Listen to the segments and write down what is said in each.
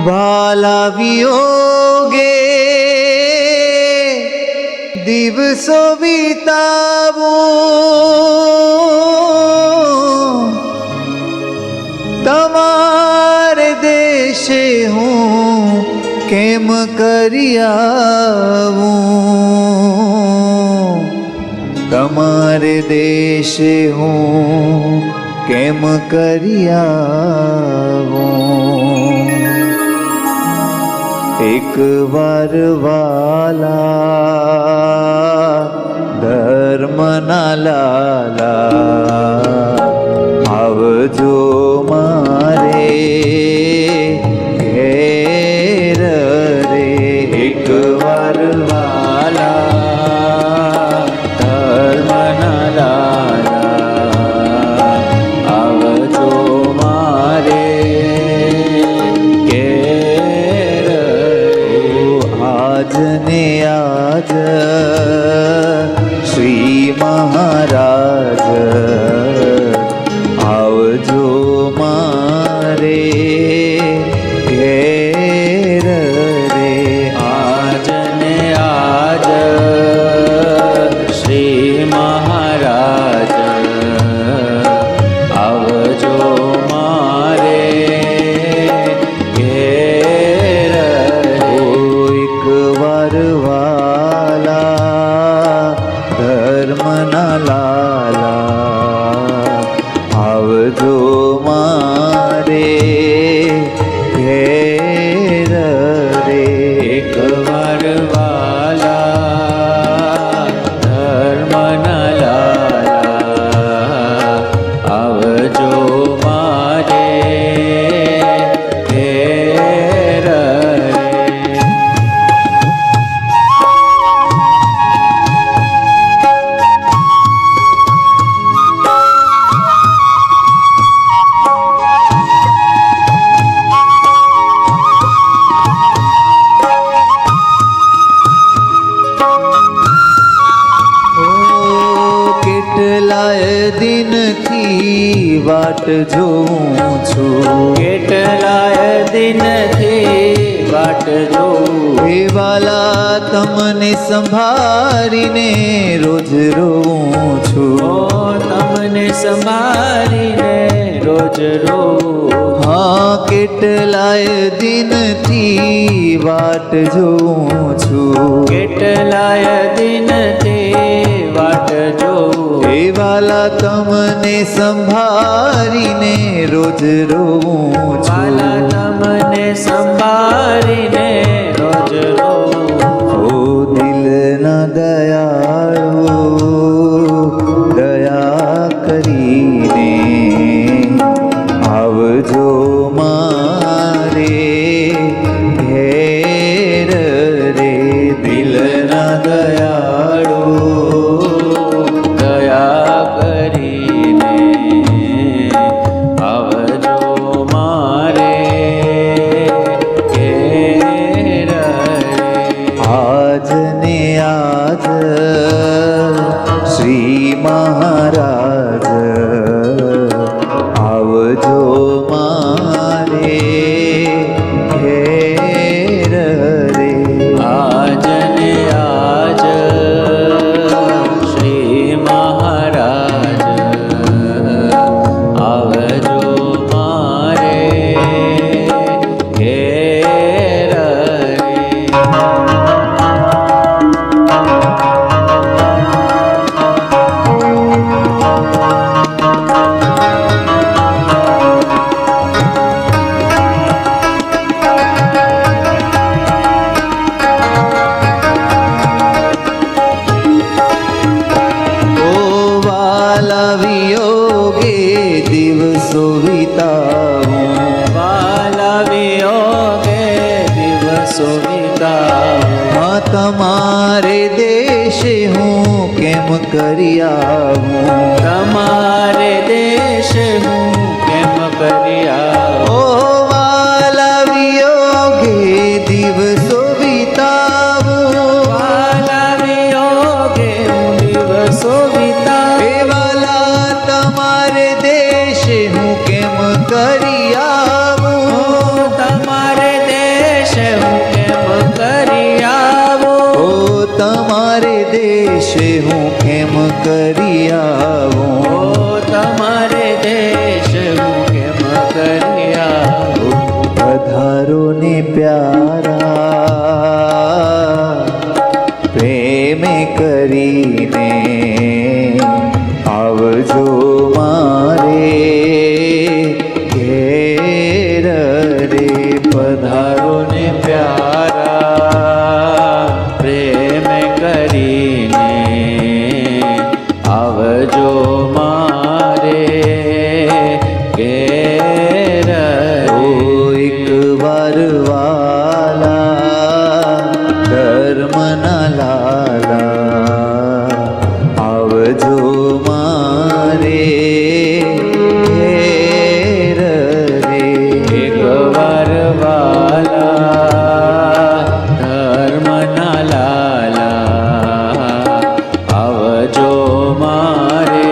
વાલા વિયોગે દિવસો વિતાવું, તમારે દેશે હું કેમ કરી આવું, તમારે દેશે હું કેમ કરી આવું। એક વાર વાલા ધર્મના લાલા આવજો મારે ઘેર રે। એક વાર વાલા ધર્મના લાલા આવજો મારે ઘેર રે। આજ ને આજ શ્રી મહારાજ આવજો મારે ઘેર રે। આજ ને આજ શ્રી મહારાજ આવજો મારે ઘેર રે। એક વાર વાલા ધર્મના લાલા આવજો મારે ઘેર રે। એક વાર વાલા ધર્મના લાલા આવજો મારે ઘેર રે। કેટલાય દિનથી વાટ જોઉં છું, કેટલાય દિનથી વાટ જોઉં, હે વાલા તમને સંભાળીને રોજ રોઉં છું। ઓ તમને સંભાળીને રોજ રોઉં। હા કેટલાય દિનથી વાટ જોઉં છું, કેટલાય દિનથી વાટ જોઉં, હે વાલા તમને સંભાળીને રોજ રોઉં છું। વાલા તમને સંભાળીને રોજ રોઉં। ઓ દિલના દયાળુ દયા કરીને આવજો મારે ઘેર રે। દિલના દયાળુ દયા કરીને આવજો મારે ઘેર રે। આજ ને આજ શ્રી મહારાજ આવજો મારે ઘેર રે। આજ ને આજ શ્રી મહારાજ આવજો મારે ઘેર રે। ઓ વાલા વિયોગે દિવસો વિતાવું, વાલા વિયોગે દિવસો વિતાવું, હા તમારે દેશે હું કેમ કરી આવું, તમારે દેશ હું કેમ કરી આવું। ઓ વાલા વિયોગે દિવસો વિતાવું, વાલા વિયોગે હું દિવસો વિતાવું, હે વાલા તમારે દેશે હું કેમ કરી આવું, તમારે દેશે હું કેમ કરી આવું? ઓ તમારે દેશ હું કેમ કરી આવું? પધારો ને પ્યારા પ્રેમ કરીને આવજો મારે ઘેર રે. પધારો ને પ્યારા પ્રેમ કરીને આવજો મારે ઘેર રે. એક વાર વાલા ધર્મના લાલા આવજો મારે ઘેર રે. એક વાર વાલા ધર્મના લાલા આવજો મારે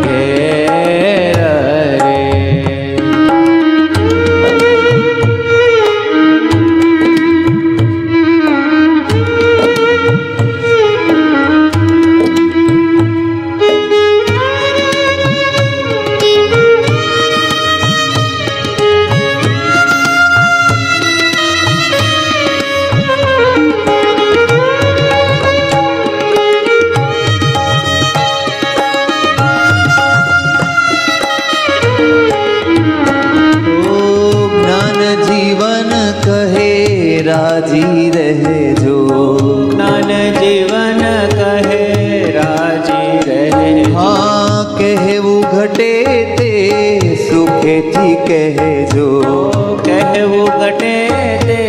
ઘેર રે. જ્ઞાન જીવન કહે રાજી રહેજો. જ્ઞાન જીવન કહે રાજી રહેજો. હા કહેવું ઘટે તે સુખેથી કહેજો. કહેવું ઘટે તે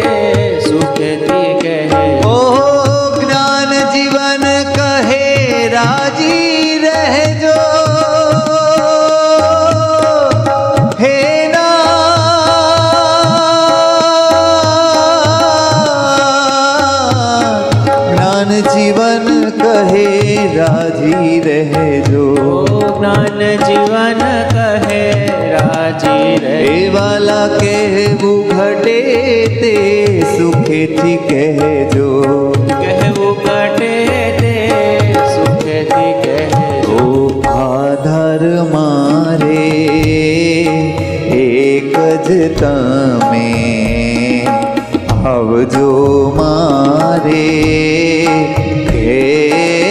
સુખથી કહેજો. ઓ જ્ઞાન જીવન કહે રાજી રહેજો. હે નાથ, જ્ઞાન જીવન કહે રાજી રહેજો. જ્ઞાન જીવન કહે રાજી એ રહે. વાલા કહેવું ઘટે તે સુખેથી કહેજો. કહેવું ઘટે તે સુખથી કહેજો. ઓ આધાર મારે એક જ તમે આવજો મારે ઘેર